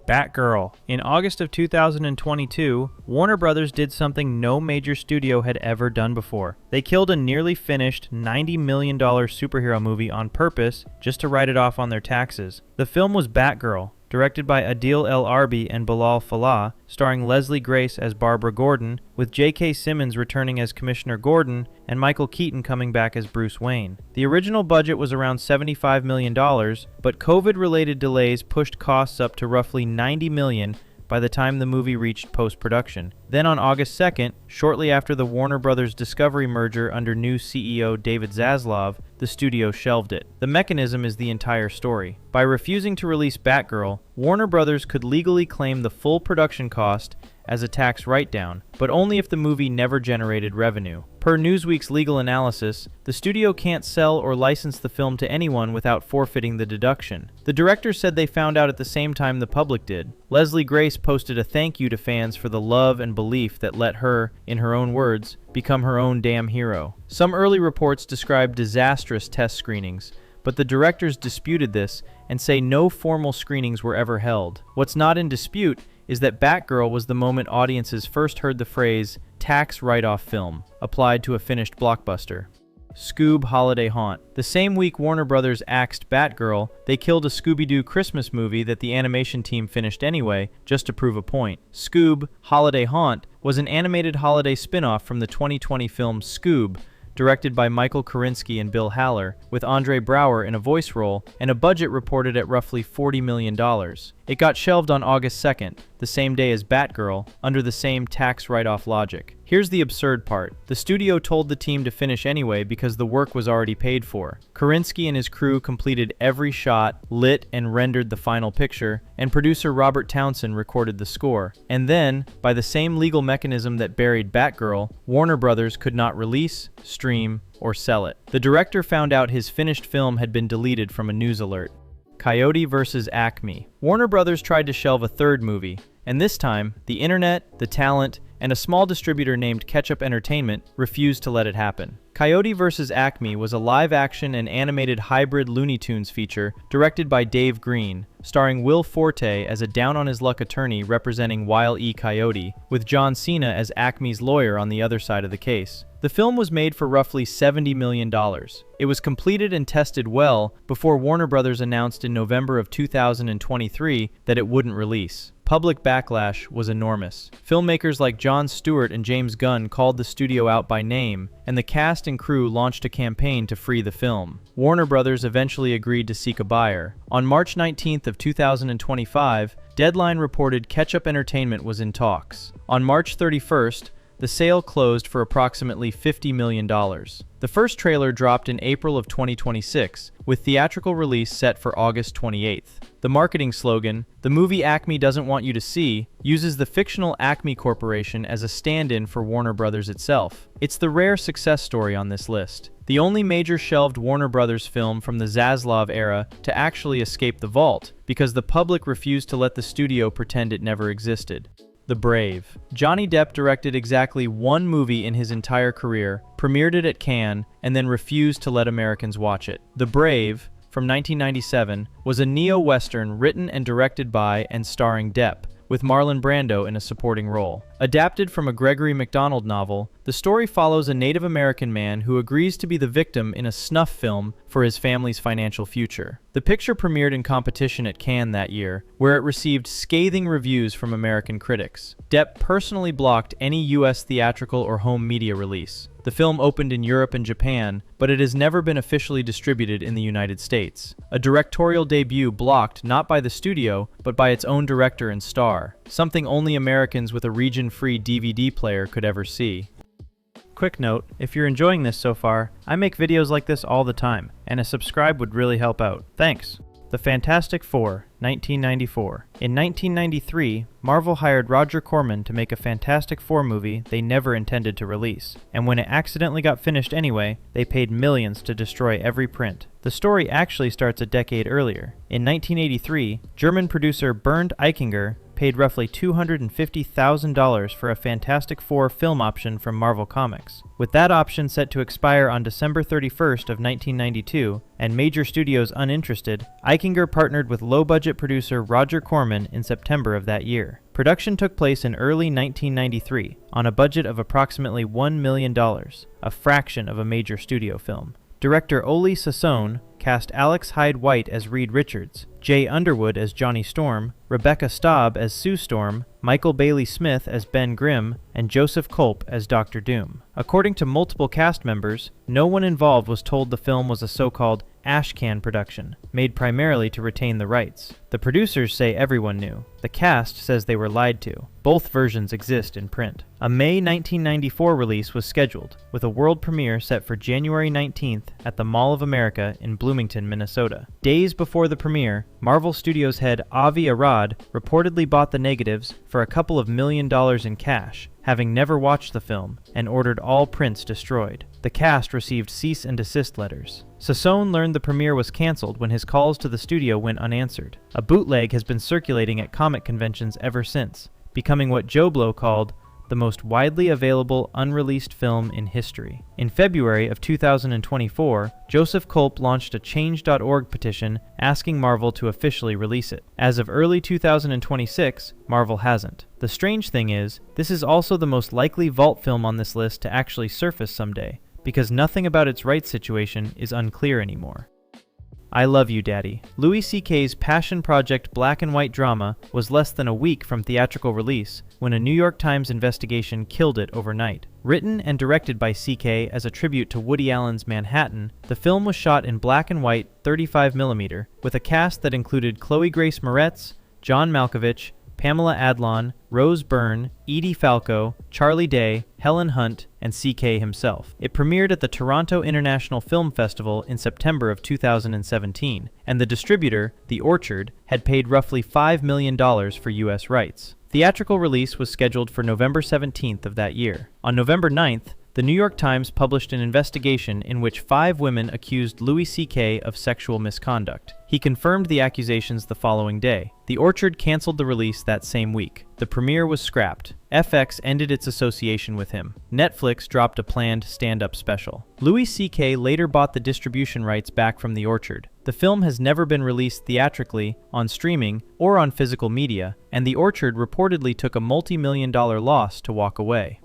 Batgirl. In August of 2022, Warner Brothers did something no major studio had ever done before. They killed a nearly finished $90 million superhero movie on purpose just to write it off on their taxes. The film was Batgirl, directed by Adil El Arbi and Bilal Fallah, starring Leslie Grace as Barbara Gordon, with J.K. Simmons returning as Commissioner Gordon and Michael Keaton coming back as Bruce Wayne. The original budget was around $75 million, but COVID-related delays pushed costs up to roughly $90 million by the time the movie reached post-production. Then on August 2nd, shortly after the Warner Brothers Discovery merger under new CEO David Zaslav, the studio shelved it. The mechanism is the entire story. By refusing to release Batgirl, Warner Brothers could legally claim the full production cost as a tax write-down, but only if the movie never generated revenue. Per Newsweek's legal analysis, the studio can't sell or license the film to anyone without forfeiting the deduction. The director said they found out at the same time the public did. Leslie Grace posted a thank you to fans for the love and belief that let her, in her own words, become her own damn hero. Some early reports described disastrous test screenings, but the directors disputed this and say no formal screenings were ever held. What's not in dispute is that Batgirl was the moment audiences first heard the phrase tax write-off film applied to a finished blockbuster. Scoob Holiday Haunt. The same week Warner Brothers axed Batgirl, they killed a Scooby-Doo Christmas movie that the animation team finished anyway, just to prove a point. Scoob Holiday Haunt was an animated holiday spin-off from the 2020 film Scoob, directed by Michael Korinsky and Bill Haller, with Andre Braugher in a voice role, and a budget reported at roughly $40 million. It got shelved on August 2nd, the same day as Batgirl, under the same tax write-off logic. Here's the absurd part. The studio told the team to finish anyway because the work was already paid for. Korinsky and his crew completed every shot, lit and rendered the final picture, and producer Robert Townsend recorded the score. And then, by the same legal mechanism that buried Batgirl, Warner Brothers could not release, stream, or sell it. The director found out his finished film had been deleted from a news alert. Coyote vs. Acme. Warner Brothers tried to shelve a third movie, and this time, the internet, the talent, and a small distributor named Ketchup Entertainment refused to let it happen. Coyote vs. Acme was a live-action and animated hybrid Looney Tunes feature directed by Dave Green, starring Will Forte as a down-on-his-luck attorney representing Wile E. Coyote, with John Cena as Acme's lawyer on the other side of the case. The film was made for roughly $70 million. It was completed and tested well before Warner Brothers announced in November of 2023 that it wouldn't release. Public backlash was enormous. Filmmakers like Jon Stewart and James Gunn called the studio out by name, and the cast and crew launched a campaign to free the film. Warner Brothers eventually agreed to seek a buyer. On March 19th of 2025, Deadline reported Ketchup Entertainment was in talks. On March 31st, the sale closed for approximately $50 million. The first trailer dropped in April of 2026, with theatrical release set for August 28th. The marketing slogan, "The movie Acme doesn't want you to see," uses the fictional Acme Corporation as a stand-in for Warner Brothers itself. It's the rare success story on this list. The only major shelved Warner Brothers film from the Zaslav era to actually escape the vault, because the public refused to let the studio pretend it never existed. The Brave. Johnny Depp directed exactly one movie in his entire career, premiered it at Cannes, and then refused to let Americans watch it. The Brave, from 1997, was a neo-western written and directed by and starring Depp, with Marlon Brando in a supporting role. Adapted from a Gregory MacDonald novel, the story follows a Native American man who agrees to be the victim in a snuff film for his family's financial future. The picture premiered in competition at Cannes that year, where it received scathing reviews from American critics. Depp personally blocked any U.S. theatrical or home media release. The film opened in Europe and Japan, but it has never been officially distributed in the United States. A directorial debut blocked not by the studio, but by its own director and star, something only Americans with a region-free DVD player could ever see. Quick note, if you're enjoying this so far, I make videos like this all the time, and a subscribe would really help out. Thanks! The Fantastic Four, 1994. In 1993, Marvel hired Roger Corman to make a Fantastic Four movie they never intended to release, and when it accidentally got finished anyway, they paid millions to destroy every print. The story actually starts a decade earlier. In 1983, German producer Bernd Eichinger paid roughly $250,000 for a Fantastic Four film option from Marvel Comics. With that option set to expire on December 31st of 1992, and major studios uninterested, Eichinger partnered with low-budget producer Roger Corman in September of that year. Production took place in early 1993, on a budget of approximately $1 million, a fraction of a major studio film. Director Ole Sassone cast Alex Hyde White as Reed Richards, Jay Underwood as Johnny Storm, Rebecca Staub as Sue Storm, Michael Bailey Smith as Ben Grimm, and Joseph Culp as Dr. Doom. According to multiple cast members, no one involved was told the film was a so-called ashcan production, made primarily to retain the rights. The producers say everyone knew. The cast says they were lied to. Both versions exist in print. A May 1994 release was scheduled, with a world premiere set for January 19th at the Mall of America in Bloomington, Minnesota. Days before the premiere, Marvel Studios head Avi Arad reportedly bought the negatives for a couple of $1 million in cash, having never watched the film, and ordered all prints destroyed. The cast received cease and desist letters. Sassone learned the premiere was canceled when his calls to the studio went unanswered. A bootleg has been circulating at comic conventions ever since, becoming what Joe Blow called the most widely available unreleased film in history. In February of 2024, Joseph Culp launched a Change.org petition asking Marvel to officially release it. As of early 2026, Marvel hasn't. The strange thing is, this is also the most likely Vault film on this list to actually surface someday, because nothing about its rights situation is unclear anymore. I Love You, Daddy. Louis C.K.'s passion project black and white drama was less than a week from theatrical release when a New York Times investigation killed it overnight. Written and directed by C.K. as a tribute to Woody Allen's Manhattan, the film was shot in black and white 35mm with a cast that included Chloe Grace Moretz, John Malkovich, Pamela Adlon, Rose Byrne, Edie Falco, Charlie Day, Helen Hunt, and C.K. himself. It premiered at the Toronto International Film Festival in September of 2017, and the distributor, The Orchard, had paid roughly $5 million for U.S. rights. Theatrical release was scheduled for November 17th of that year. On November 9th, the New York Times published an investigation in which 5 women accused Louis C.K. of sexual misconduct. He confirmed the accusations the following day. The Orchard canceled the release that same week. The premiere was scrapped. FX ended its association with him. Netflix dropped a planned stand-up special. Louis C.K. later bought the distribution rights back from The Orchard. The film has never been released theatrically, on streaming, or on physical media, and The Orchard reportedly took a multi-million-dollar loss to walk away.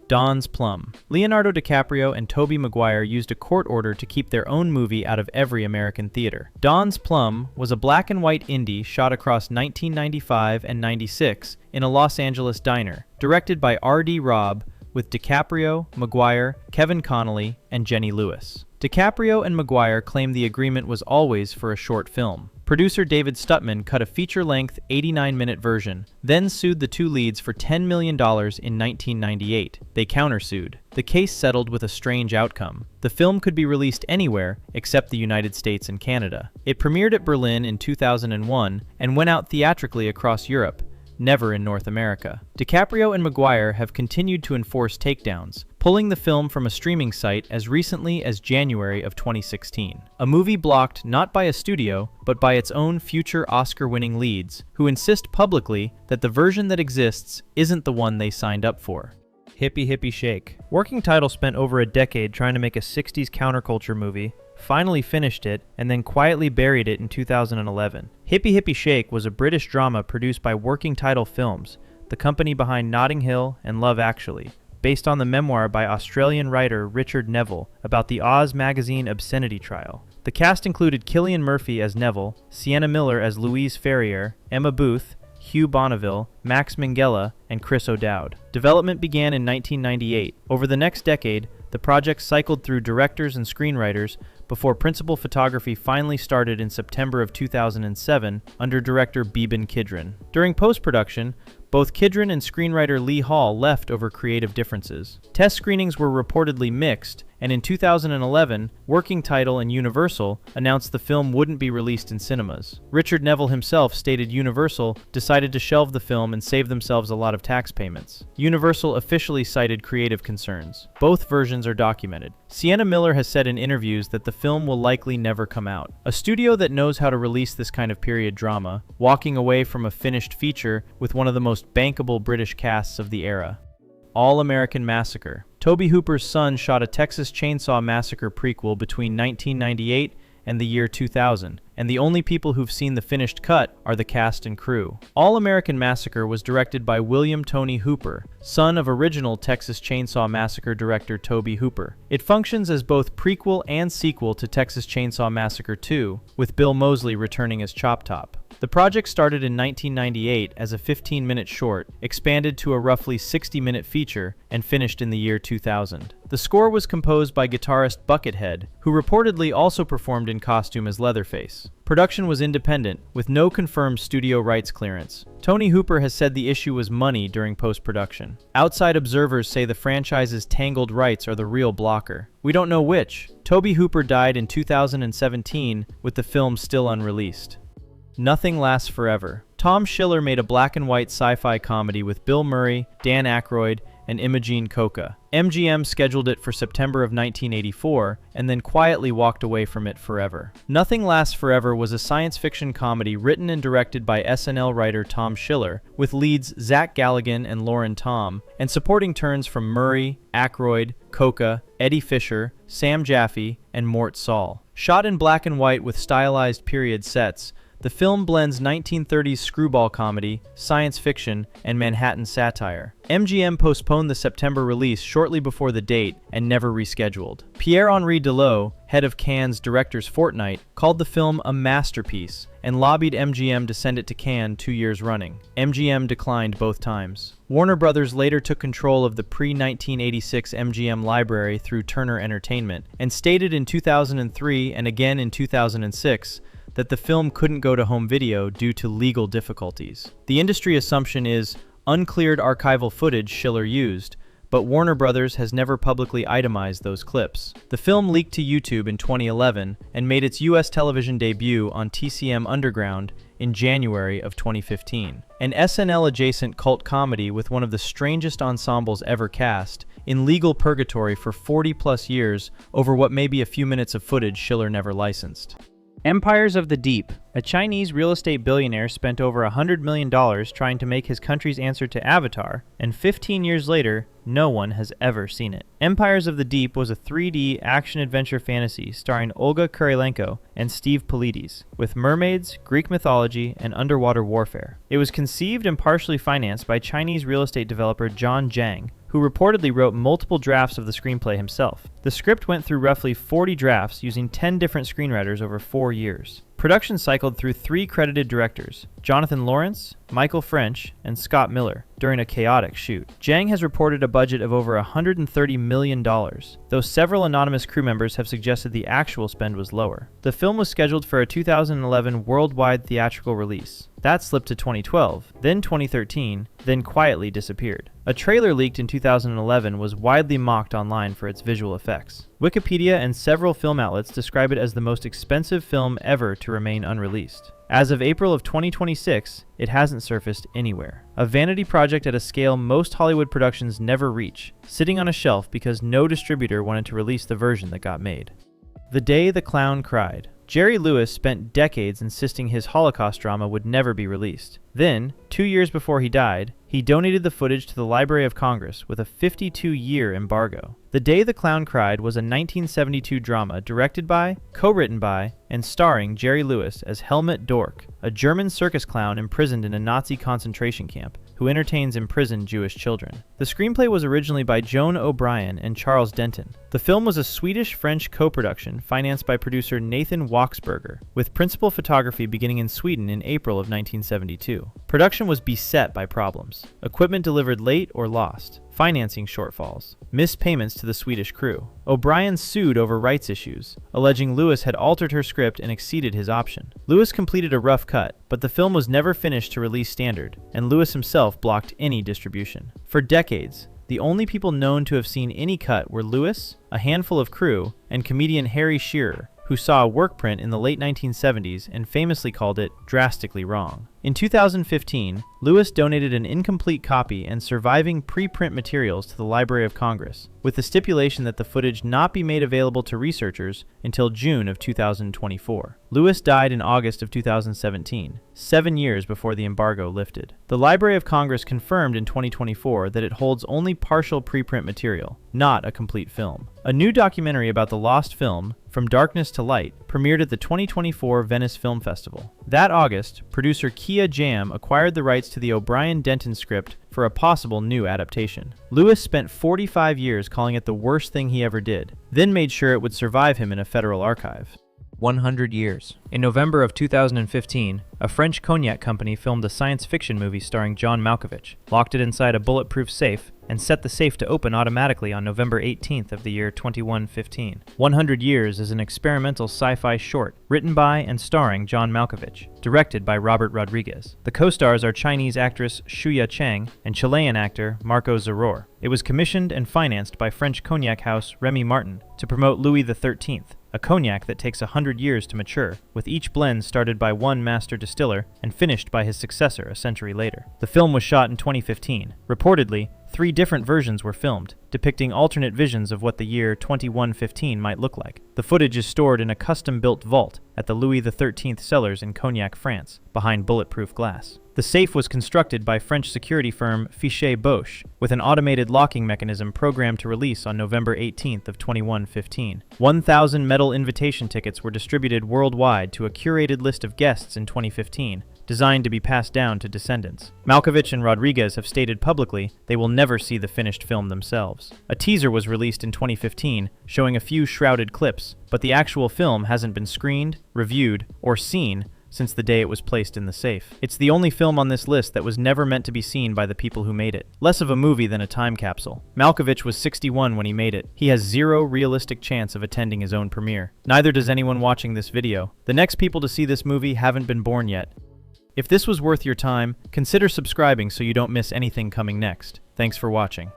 Don's Plum. Leonardo DiCaprio and Tobey Maguire used a court order to keep their own movie out of every American theater. Don's Plum was a black and white indie shot across 1995 and 96 in a Los Angeles diner, directed by R.D. Robb, with DiCaprio, Maguire, Kevin Connolly, and Jenny Lewis. DiCaprio and Maguire claimed the agreement was always for a short film. Producer David Stutman cut a feature-length 89-minute version, then sued the two leads for $10 million in 1998. They countersued. The case settled with a strange outcome. The film could be released anywhere except the United States and Canada. It premiered at Berlin in 2001 and went out theatrically across Europe, never in North America. DiCaprio and Maguire have continued to enforce takedowns, pulling the film from a streaming site as recently as January of 2016. A movie blocked not by a studio, but by its own future Oscar-winning leads, who insist publicly that the version that exists isn't the one they signed up for. Hippie Hippie Shake. Working Title spent over a decade trying to make a 60s counterculture movie, finally finished it, and then quietly buried it in 2011. Hippie Hippie Shake was a British drama produced by Working Title Films, the company behind Notting Hill and Love Actually, based on the memoir by Australian writer Richard Neville about the Oz magazine obscenity trial. The cast included Cillian Murphy as Neville, Sienna Miller as Louise Ferrier, Emma Booth, Hugh Bonneville, Max Minghella, and Chris O'Dowd. Development began in 1998. Over the next decade, the project cycled through directors and screenwriters before principal photography finally started in September of 2007 under director Beeban Kidron. During post-production, both Kidron and screenwriter Lee Hall left over creative differences. Test screenings were reportedly mixed, and in 2011, working title and Universal announced the film wouldn't be released in cinemas. Richard Neville himself stated Universal decided to shelve the film and save themselves a lot of tax payments. Universal officially cited creative concerns. Both versions are documented. Sienna Miller has said in interviews that the film will likely never come out. A studio that knows how to release this kind of period drama, walking away from a finished feature with one of the most bankable British casts of the era. All-American Massacre. Tobe Hooper's son shot a Texas Chainsaw Massacre prequel between 1998 and the year 2000, and the only people who've seen the finished cut are the cast and crew. All-American Massacre was directed by William Tony Hooper, son of original Texas Chainsaw Massacre director Tobe Hooper. It functions as both prequel and sequel to Texas Chainsaw Massacre 2, with Bill Moseley returning as Chop Top. The project started in 1998 as a 15-minute short, expanded to a roughly 60-minute feature, and finished in the year 2000. The score was composed by guitarist Buckethead, who reportedly also performed in costume as Leatherface. Production was independent, with no confirmed studio rights clearance. Tony Hooper has said the issue was money during post-production. Outside observers say the franchise's tangled rights are the real blocker. We don't know which. Tobe Hooper died in 2017, with the film still unreleased. Nothing Lasts Forever. Tom Schiller made a black-and-white sci-fi comedy with Bill Murray, Dan Aykroyd, and Imogen Coca. MGM scheduled it for September of 1984, and then quietly walked away from it forever. Nothing Lasts Forever was a science fiction comedy written and directed by SNL writer Tom Schiller, with leads Zach Galligan and Lauren Tom, and supporting turns from Murray, Aykroyd, Coca, Eddie Fisher, Sam Jaffe, and Mort Saul. Shot in black and white with stylized period sets, the film blends 1930s screwball comedy, science fiction, and Manhattan satire. MGM postponed the September release shortly before the date and never rescheduled. Pierre-Henri Delot, head of Cannes' Directors Fortnight, called the film a masterpiece and lobbied MGM to send it to Cannes 2 years running. MGM declined both times. Warner Brothers later took control of the pre-1986 MGM library through Turner Entertainment and stated in 2003 and again in 2006 that the film couldn't go to home video due to legal difficulties. The industry assumption is uncleared archival footage Schiller used, but Warner Brothers has never publicly itemized those clips. The film leaked to YouTube in 2011 and made its US television debut on TCM Underground in January of 2015. An SNL-adjacent cult comedy with one of the strangest ensembles ever cast, in legal purgatory for 40-plus years over what may be a few minutes of footage Schiller never licensed. Empires of the Deep. A Chinese real estate billionaire spent over $100 million trying to make his country's answer to Avatar, and 15 years later, no one has ever seen it. Empires of the Deep was a 3D action-adventure fantasy starring Olga Kurylenko and Steve Polides, with mermaids, Greek mythology, and underwater warfare. It was conceived and partially financed by Chinese real estate developer John Zhang, who reportedly wrote multiple drafts of the screenplay himself. The script went through roughly 40 drafts using 10 different screenwriters over 4 years. Production cycled through 3 credited directors, Jonathan Lawrence, Michael French, and Scott Miller, during a chaotic shoot. Zhang has reported a budget of over $130 million, though several anonymous crew members have suggested the actual spend was lower. The film was scheduled for a 2011 worldwide theatrical release. That slipped to 2012, then 2013, then quietly disappeared. A trailer leaked in 2011 was widely mocked online for its visual effects. Wikipedia and several film outlets describe it as the most expensive film ever to remain unreleased. As of April of 2026, it hasn't surfaced anywhere. A vanity project at a scale most Hollywood productions never reach, sitting on a shelf because no distributor wanted to release the version that got made. The Day the Clown Cried. Jerry Lewis spent decades insisting his Holocaust drama would never be released. Then, 2 years before he died, he donated the footage to the Library of Congress with a 52-year embargo. The Day the Clown Cried was a 1972 drama directed by, co-written by, and starring Jerry Lewis as Helmut Dork, a German circus clown imprisoned in a Nazi concentration camp, who entertains imprisoned Jewish children. The screenplay was originally by Joan O'Brien and Charles Denton. The film was a Swedish-French co-production financed by producer Nathan Waxberger, with principal photography beginning in Sweden in April of 1972. Production was beset by problems. Equipment delivered late or lost. Financing shortfalls. Missed payments to the Swedish crew. O'Brien sued over rights issues, alleging Lewis had altered her script and exceeded his option. Lewis completed a rough cut, but the film was never finished to release standard, and Lewis himself blocked any distribution. For decades, The only people known to have seen any cut were Lewis, a handful of crew, and comedian Harry Shearer, who saw a work print in the late 1970s and famously called it drastically wrong. In 2015, Lewis donated an incomplete copy and surviving preprint materials to the Library of Congress, with the stipulation that the footage not be made available to researchers until June of 2024. Lewis died in August of 2017, 7 years before the embargo lifted. The Library of Congress confirmed in 2024 that it holds only partial preprint material, not a complete film. A new documentary about the lost film, From Darkness to Light, premiered at the 2024 Venice Film Festival. That August, producer Kia Jam acquired the rights to the O'Brien-Denton script for a possible new adaptation. Lewis spent 45 years calling it the worst thing he ever did, then made sure it would survive him in a federal archive. 100 years. In November of 2015, a French cognac company filmed a science fiction movie starring John Malkovich, locked it inside a bulletproof safe, and set the safe to open automatically on November 18th of the year 2115. 100 Years is an experimental sci-fi short written by and starring John Malkovich, directed by Robert Rodriguez. The co-stars are Chinese actress Shuya Chang and Chilean actor Marco Zaror. It was commissioned and financed by French cognac house Remy Martin to promote Louis XIII, a cognac that takes 100 years to mature, with each blend started by one master distiller and finished by his successor a century later. The film was shot in 2015. Reportedly, 3 different versions were filmed, depicting alternate visions of what the year 2115 might look like. The footage is stored in a custom-built vault at the Louis XIII cellars in Cognac, France, behind bulletproof glass. The safe was constructed by French security firm Fichet Bosch, with an automated locking mechanism programmed to release on November 18th of 2115. 1,000 metal invitation tickets were distributed worldwide to a curated list of guests in 2015, designed to be passed down to descendants. Malkovich and Rodriguez have stated publicly they will never see the finished film themselves. A teaser was released in 2015 showing a few shrouded clips, but the actual film hasn't been screened, reviewed, or seen since the day it was placed in the safe. It's the only film on this list that was never meant to be seen by the people who made it. Less of a movie than a time capsule. Malkovich was 61 when he made it. He has zero realistic chance of attending his own premiere. Neither does anyone watching this video. The next people to see this movie haven't been born yet. If this was worth your time, consider subscribing so you don't miss anything coming next. Thanks for watching.